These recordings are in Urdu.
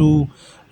2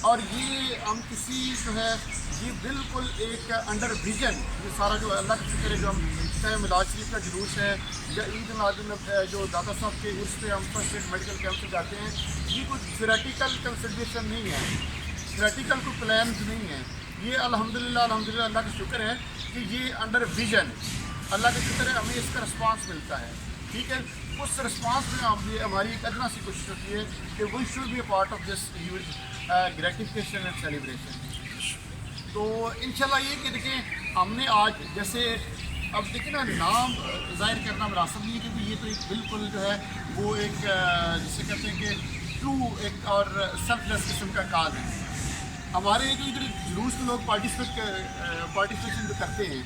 اور یہ ہم کسی جو ہے یہ بالکل ایک انڈر ویژن یہ سارا جو اللہ کا شکر ہے جو ہم چاہے میلاد شریف کا جلوس ہے یا عید میلاد جو داتا صاحب کے عرس پہ ہم فرسٹ ایڈ میڈیکل کیمپ سے جاتے ہیں، یہ کچھ تھیوریٹیکل کنسیڈریشن نہیں ہے، تھیوریٹیکل کوئی پلانز نہیں ہے، یہ الحمدللہ اللہ کا شکر ہے کہ یہ انڈر ویژن اللہ کا شکر ہے ہمیں اس کا رسپانس ملتا ہے، ٹھیک ہے۔ اس رسپانس میں ہماری ایک ادنا سی کوشش ہوتی ہے کہ we should be a part of this huge gratification and celebration. تو انشاءاللہ یہ کہ دیکھیں ہم نے آج جیسے اب دیکھیں نا نام ظاہر کرنا مناسب نہیں ہے کیونکہ یہ تو ایک بالکل جو ہے وہ ایک جسے کہتے ہیں کہ ٹرو ایک اور سیلف لیس قسم کا کاز ہے۔ ہمارے جو ادھر جلوس میں لوگ پارٹیسپیشن جو کرتے ہیں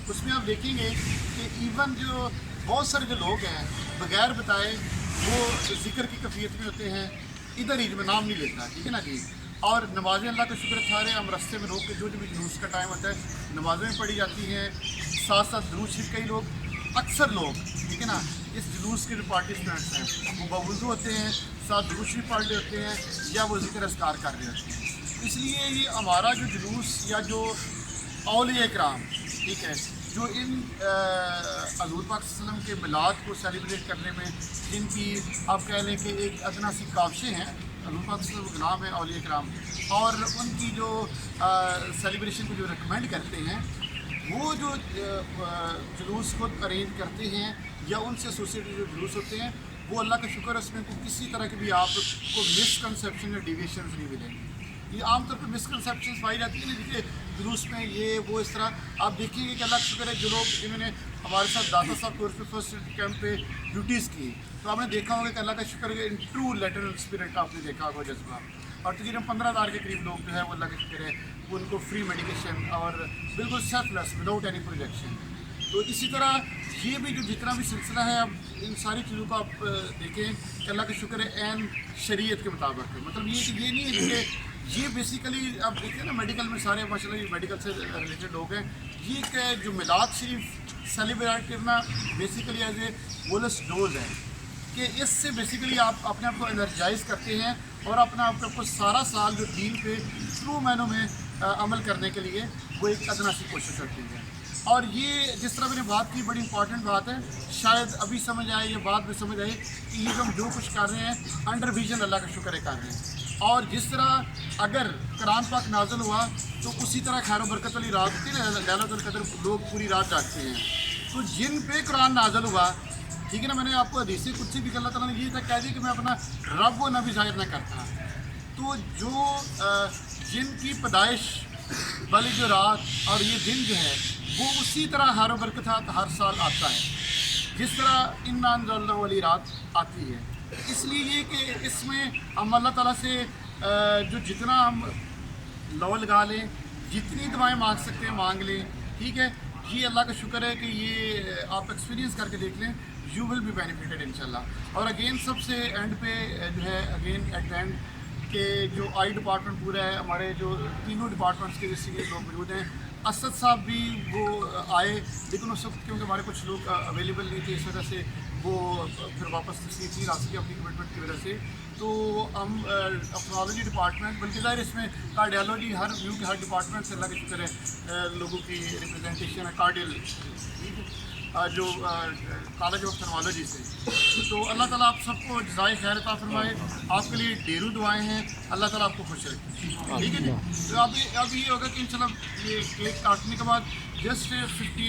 اس میں آپ دیکھیں گے کہ ایون جو بہت سارے جو لوگ ہیں بغیر بتائے وہ ذکر کی کیفیت میں ہوتے ہیں، ادھر عید میں نام نہیں لیتا، ٹھیک ہے نا جی۔ اور نمازیں اللہ کا شکر سارے ہم رستے میں روک کے جو بھی جلوس کا ٹائم ہوتا ہے نمازیں پڑھی جاتی ہیں، ساتھ ساتھ درود شریف کئی لوگ اکثر لوگ ٹھیک ہے نا اس جلوس کے جو پارٹیسپینٹس ہیں وہ باوضو ہوتے ہیں، ساتھ درود شریف پڑھ رہے ہوتے ہیں یا وہ ذکر اذکار کر رہے ہوتے ہیں۔ اس لیے یہ ہمارا جو جلوس یا جو اولیاء کرام ٹھیک ہے جو ان حضور پاک صلی اللہ علیہ وسلم کے میلاد کو سیلیبریٹ کرنے میں جن کی آپ کہہ لیں کہ ایک ادنا سی کاوشیں ہیں، حضور پاک صلی اللہ علیہ وسلم کے نام ہے اولیاء کرام، اور ان کی جو سیلیبریشن کو جو ریکمینڈ کرتے ہیں وہ جو جلوس خود ارینج کرتے ہیں یا ان سے ایسوسیٹڈ جو جلوس ہوتے ہیں وہ اللہ کا شکر ہے اس میں کسی طرح کی بھی آپ کو مسکنسیپشن یا ڈیویشنز نہیں ملیں گی۔ یہ عام طور پہ مسکنسیپشنز پائی جاتی ہیں کہ جلوس میں یہ وہ اس طرح آپ دیکھیں گے کہ اللہ کا شکر ہے جو لوگ جنہوں نے ہمارے ساتھ داتا صاحب کورس پہ فرسٹ کیمپ پہ ڈیوٹیز کی تو آپ نے دیکھا ہوگا کہ اللہ کا شکر ہے ان ٹرو لیٹرل اسپرٹ آپ نے دیکھا ہوگا جذبہ، اور تقریباً 15,000 کے قریب لوگ جو ہے وہ اللہ کا شکر ہے وہ ان کو فری میڈیکیشن اور بالکل سیلف لیس وداؤٹ اینی پروجیکشن۔ تو اسی طرح یہ بھی جو جتنا بھی سلسلہ ہے اب ان ساری چیزوں کو آپ دیکھیں کہ اللہ کا شکر ہے عین شریعت کے مطابق ہے، مطلب یہ کہ یہ نہیں ہے کہ یہ بیسیکلی آپ دیکھیں نا میڈیکل میں سارے ماشاء اللہ یہ میڈیکل سے ریلیٹڈ لوگ ہیں، یہ کہ جو میلاد شریف سیلیبریٹ کرنا بیسیکلی ایز اے بولس ڈوز ہے کہ اس سے بیسیکلی آپ اپنے آپ کو انرجائز کرتے ہیں اور اپنا آپ کو سارا سال جو دین پہ ٹرو معنوں میں عمل کرنے کے لیے وہ ایک ادنا سی کوشش ہوتی ہے۔ اور یہ جس طرح میں نے بات کی بڑی امپورٹنٹ بات ہے، شاید ابھی سمجھ آئے یا بعد میں سمجھ آئے کہ یہ ہم جو کچھ کر رہے ہیں انڈر ویژن اللہ کا شکر ہے کر رہے ہیں، اور جس طرح اگر قرآن پاک نازل ہوا تو اسی طرح خیر و برکت والی رات ہوتی ہے نا لیلۃ القدر لوگ پوری رات جاگتے ہیں، تو جن پہ قرآن نازل ہوا ٹھیک ہے نا میں نے آپ کو حدیث قدسی بھی کہ اللہ تعالیٰ نے یہ تک کہہ دیا کہ میں اپنا رب و نبی ظاہر نہ کرتا، تو جو جن کی پیدائش والی جو رات اور یہ دن جو ہے وہ اسی طرح ہر و برکت ہر سال آتا ہے جس طرح ان انزلناہ والی رات آتی ہے، اس لیے یہ کہ اس میں ہم اللہ تعالیٰ سے جو جتنا ہم لو لگا لیں جتنی دعائیں مانگ سکتے ہیں مانگ لیں، ٹھیک ہے، یہ اللہ کا شکر ہے کہ یہ آپ ایکسپیرینس کر کے دیکھ لیں، یو ول بی بینیفیٹڈ انشاءاللہ۔ اور اگین سب سے اینڈ پہ جو ہے اگین ایٹ اینڈ کہ جو آئی ڈپارٹمنٹ پورا ہے ہمارے جو تینوں ڈپارٹمنٹس کے جیسے لوگ موجود ہیں، اسد صاحب بھی وہ آئے لیکن اس وقت کیونکہ ہمارے کچھ لوگ اویلیبل نہیں تھے اس وجہ سے وہ پھر واپس تشریف نہیں لا سکے اپنی کمٹمنٹ کی وجہ سے، تو ہم افرالوجی ڈپارٹمنٹ بلکہ ظاہر اس میں کارڈیالوجی ہر ویو کے ہر ڈپارٹمنٹ سے اللہ کے شکر ہے لوگوں کی ریپرزنٹیشن ہے کارڈیل جو کالج آف تھرمالوجی سے، تو اللہ تعالیٰ آپ سب کو جزائے خیر عطا فرمائے، آپ کے لیے ڈھیروں دعائیں ہیں، اللہ تعالیٰ آپ کو خوش رکھے، ٹھیک ہے جی۔ تو اب یہ ہوگا کہ انشاءاللہ یہ کیک کاٹنے کے بعد جسٹ 50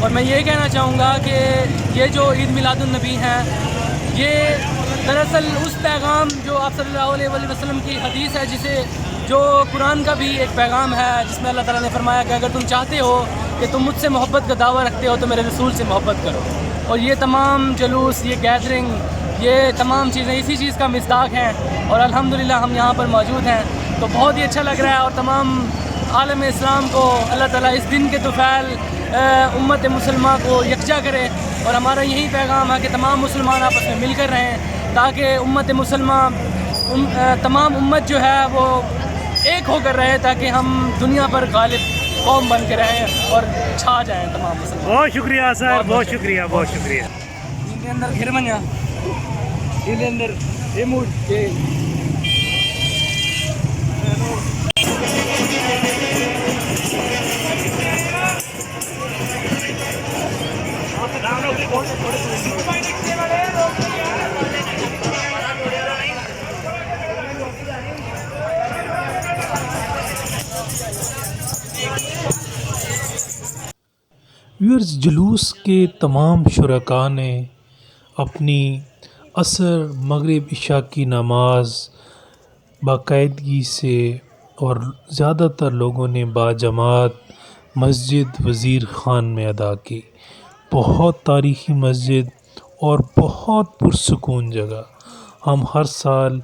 اور میں یہ کہنا چاہوں گا کہ یہ جو عید میلاد النبی ہیں یہ دراصل اس پیغام جو آپ صلی اللہ علیہ وسلم کی حدیث ہے، جسے جو قرآن کا بھی ایک پیغام ہے، جس میں اللہ تعالیٰ نے فرمایا کہ اگر تم چاہتے ہو کہ تم مجھ سے محبت کا دعویٰ رکھتے ہو تو میرے رسول سے محبت کرو. اور یہ تمام جلوس، یہ گیدرنگ، یہ تمام چیزیں اسی چیز کا مصداق ہیں، اور الحمدللہ ہم یہاں پر موجود ہیں تو بہت ہی اچھا لگ رہا ہے. اور تمام عالم اسلام کو اللہ تعالیٰ اس دن کے طفیل امت مسلمہ کو یکجا کرے، اور ہمارا یہی پیغام ہے کہ تمام مسلمان آپس میں مل کر رہیں تاکہ امت مسلمہ تمام امت جو ہے وہ ایک ہو کر رہے، تاکہ ہم دنیا پر غالب قوم بن کے رہیں اور چھا جائیں تمام مسلمان. بہت شکریہ سر، بہت شکریہ، بہت شکریہ. ان کے اندر گھر بنیا، ان کے اندر یہ موڈ یہ ویورز، جلوس کے تمام شرکاء نے اپنی عصر مغرب عشاء کی نماز باقاعدگی سے اور زیادہ تر لوگوں نے باجماعت مسجد وزیر خان میں ادا کی. بہت تاریخی مسجد اور بہت پرسکون جگہ. ہم ہر سال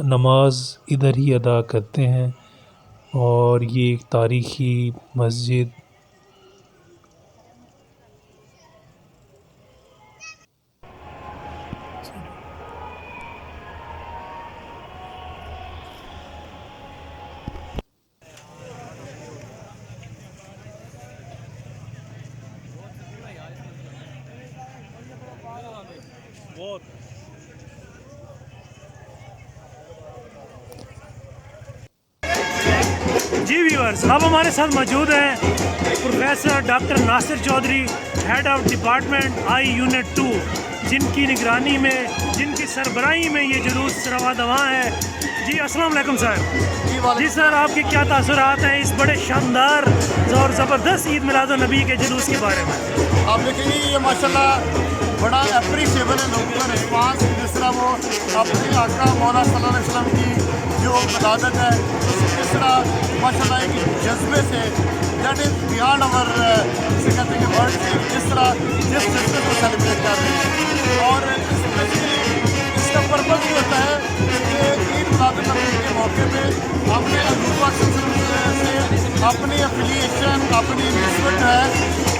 نماز ادھر ہی ادا کرتے ہیں اور یہ ایک تاریخی مسجد جی ویورز، اب ہمارے ساتھ موجود ہیں professor doctor Nasir Chaudhry, head of department eye unit 2، جن کی نگرانی میں، جن کی سربراہی میں یہ جلوس رواں دواں ہے. جی السلام علیکم سر. جی سر، آپ کے کیا تاثرات ہیں اس بڑے شاندار اور زبردست عید میلاد النبی کے جلوس کے بارے میں؟ آپ دیکھیں گے یہ ماشاءاللہ بڑا اپریشیبل ہے لوگوں کا رسپانس، جس طرح وہ اپنے آقا مولا صلی اللہ علیہ وسلم کی جو ولادت ہے اس طرح ماشاءاللہ ایک جذبے سے دیٹ از بیانڈ اوور سے کہتے ہیں کہ ورڈ سے جس طرح جس جذبے کو سیلیبریٹ کر رہے ہیں. اور اس کا پرپز یہ ہوتا ہے کہ عید میلاد النبی کے موقع پہ ہم نے حضور پاک صلی اللہ علیہ وسلم سے اپنی افیلیشن، اپنی نسبت ہے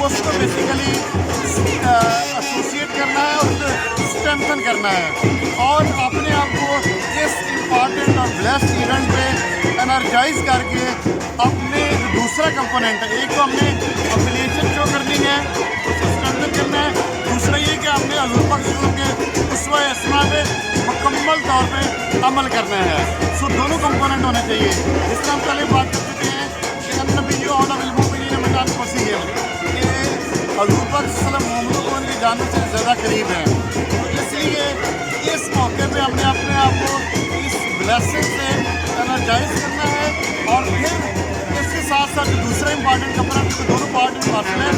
اس کو بیسیکلی ایسوسیٹ کرنا ہے، اس کو اسٹرینتھن کرنا ہے، اور اپنے آپ کو اس امپارٹنٹ اور بلیسڈ ایونٹ پہ انرجائز کر کے اپنے دوسرا کمپوننٹ ہے، ایک تو ہم نے افیلیشن شو کرنی ہے، اس کو اسٹرینتھن کرنا ہے، دوسرا یہ کہ ہم نے حضور پاک صلی اللہ علیہ وسلم کے اسوہ اسما پہ مکمل طور پہ عمل کرنا ہے. سو دونوں کمپوننٹ ہونے چاہیے. جس طرح ہم پہلے بات کر چکے ہیں کہ النبی اولیٰ بالمؤمنین من انفسہم، کہ حضور پاک صلی اللہ علیہ وسلم مومنوں کو ان کی جانوں سے زیادہ قریب ہیں. اس لیے اس موقع پہ ہم نے اپنے آپ کو اس بلیسنگ سے انرجائز کرنا ہے، اور پھر اس کے ساتھ ساتھ دوسرا امپارٹنٹ کمپوننٹ، دونوں پارٹ امپارٹنٹ ہے،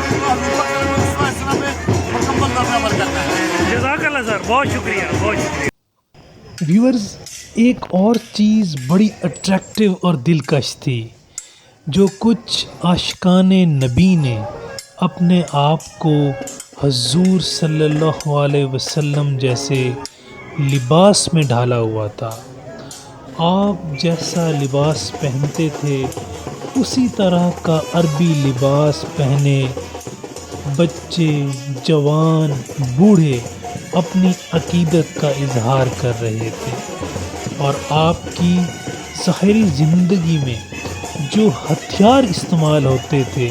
تو حضور پاک صلی اللہ علیہ وسلم اس طرح پہ مکمل طور پہ عمل کرنا ہے. جزاک اللہ سر، بہت شکریہ، بہت شکریہ. ویورز، ایک اور چیز بڑی اٹریکٹیو اور دلکش تھی جو کچھ عاشقان نبی نے اپنے آپ کو حضور صلی اللہ علیہ وسلم جیسے لباس میں ڈھالا ہوا تھا. آپ جیسا لباس پہنتے تھے اسی طرح کا عربی لباس پہنے بچے، جوان، بوڑھے اپنی عقیدت کا اظہار کر رہے تھے، اور آپ کی ظاہری زندگی میں جو ہتھیار استعمال ہوتے تھے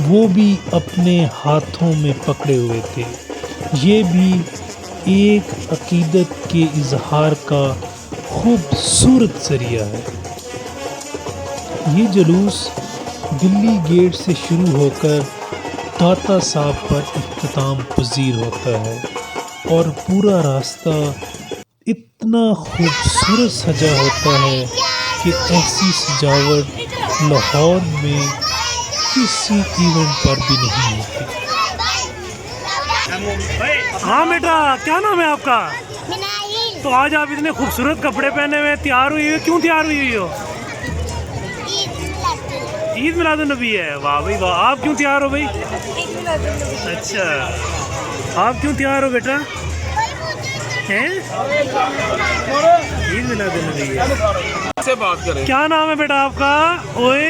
وہ بھی اپنے ہاتھوں میں پکڑے ہوئے تھے. یہ بھی ایک عقیدت کے اظہار کا خوبصورت ذریعہ ہے. یہ جلوس دلی گیٹ سے شروع ہو کر داتا صاحب پر اختتام پذیر ہوتا ہے، اور پورا راستہ اتنا خوبصورت سجا ہوتا ہے کہ ایسی سجاوٹ لاہور میں کسی ایونٹ پر بھی نہیں ہوتی. ہاں بیٹا، کیا نام ہے آپ کا؟ مناہل تو آج آپ اتنے خوبصورت کپڑے پہنے ہوئے تیار ہوئی ہوئی، کیوں تیار ہوئی ہوئی ہو؟ عید میلاد النبی ہے، واہ بھائی واہ. آپ کیوں تیار ہو بھائی؟ اچھا، آپ کیوں تیار ہو بیٹا؟ ہیں؟ عید میلاد النبی ہے. سے بات کریں. کیا نام ہے بیٹا آپ کا؟ اوئے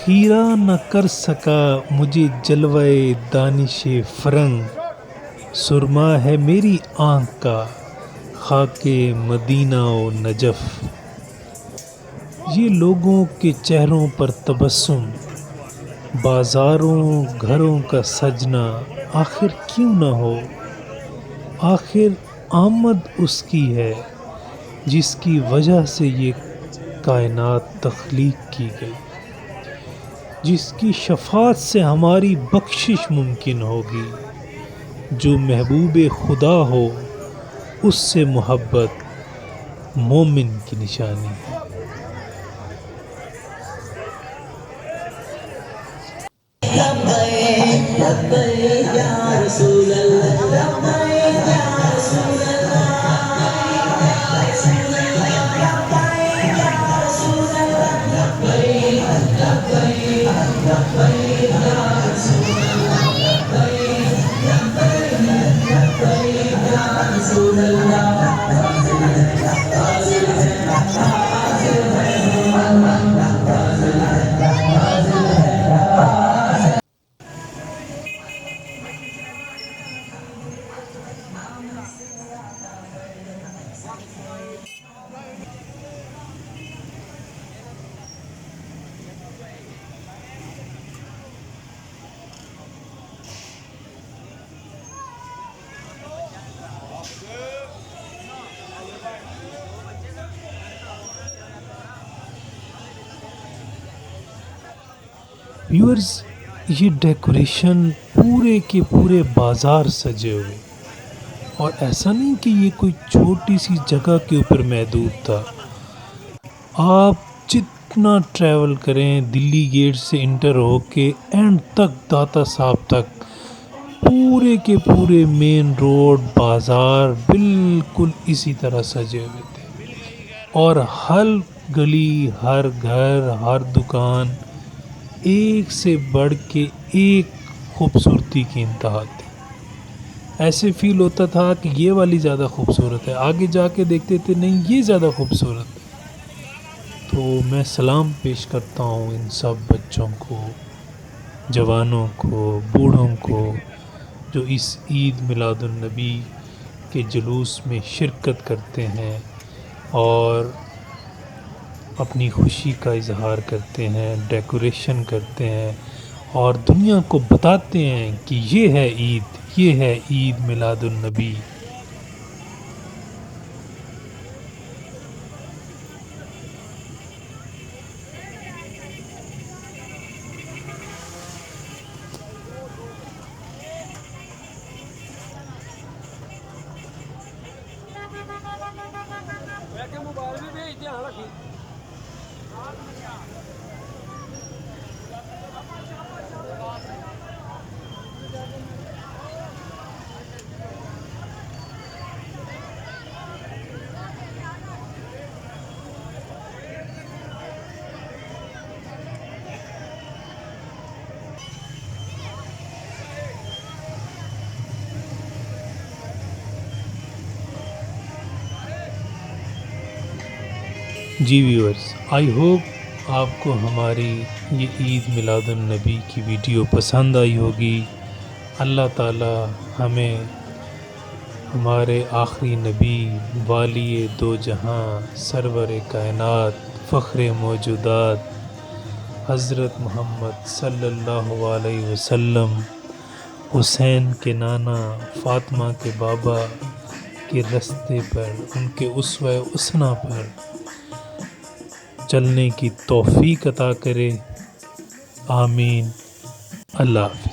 خیرہ نہ کر سکا مجھے جلوے دانش فرنگ، سرما ہے میری آنکھ کا خاک مدینہ و نجف. یہ لوگوں کے چہروں پر تبسم، بازاروں گھروں کا سجنا آخر کیوں نہ ہو. آخر آمد اس کی ہے جس کی وجہ سے یہ کائنات تخلیق کی گئی، جس کی شفاعت سے ہماری بخشش ممکن ہوگی. جو محبوب خدا ہو اس سے محبت مومن کی نشانی ہے. ویورز، یہ ڈیکوریشن پورے کے پورے بازار سجے ہوئے، اور ایسا نہیں کہ یہ کوئی چھوٹی سی جگہ کے اوپر محدود تھا. آپ جتنا ٹریول کریں دلی گیٹ سے انٹر ہو کے اینڈ تک داتا صاحب تک، پورے کے پورے مین روڈ بازار بالکل اسی طرح سجے ہوئے تھے، اور ہر گلی ہر گھر ہر دکان ایک سے بڑھ کے ایک خوبصورتی کی انتہا تھی. ایسے فیل ہوتا تھا کہ یہ والی زیادہ خوبصورت ہے، آگے جا کے دیکھتے تھے نہیں یہ زیادہ خوبصورت ہے. تو میں سلام پیش کرتا ہوں ان سب بچوں کو، جوانوں کو، بوڑھوں کو، جو اس عید میلاد النبی کے جلوس میں شرکت کرتے ہیں اور اپنی خوشی کا اظہار کرتے ہیں، ڈیکوریشن کرتے ہیں اور دنیا کو بتاتے ہیں کہ یہ ہے عید، یہ ہے عید میلاد النبی. جی ویورز، آئی ہوپ آپ کو ہماری یہ عید میلاد النبی کی ویڈیو پسند آئی ہوگی. اللہ تعالی ہمیں ہمارے آخری نبی والی دو جہاں سرور کائنات فخر موجودات حضرت محمد صلی اللہ علیہ وسلم، حسین کے نانا فاطمہ کے بابا کے رستے پر، ان کے اسوہ حسنہ پر چلنے کی توفیق عطا کرے. آمین. اللہ حافظ.